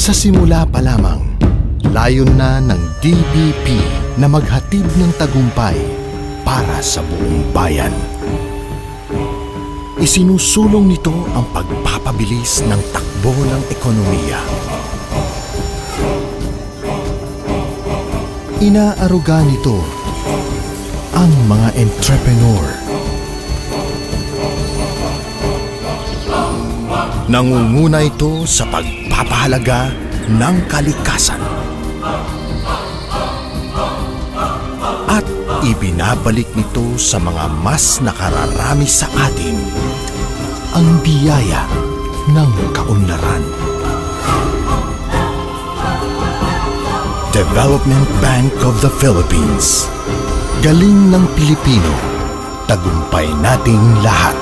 Sa simula pa lamang, layon na ng DBP na maghatid ng tagumpay para sa buong bayan. Isinusulong nito ang pagpapabilis ng takbo ng ekonomiya. Inaaruga nito ang mga entrepreneur. Nangunguna ito sa pagpapahalaga ng kalikasan. At ibinabalik nito sa mga mas nakararami sa atin ang biyaya ng kaunlaran. Development Bank of the Philippines. Galing ng Pilipino. Tagumpay nating lahat.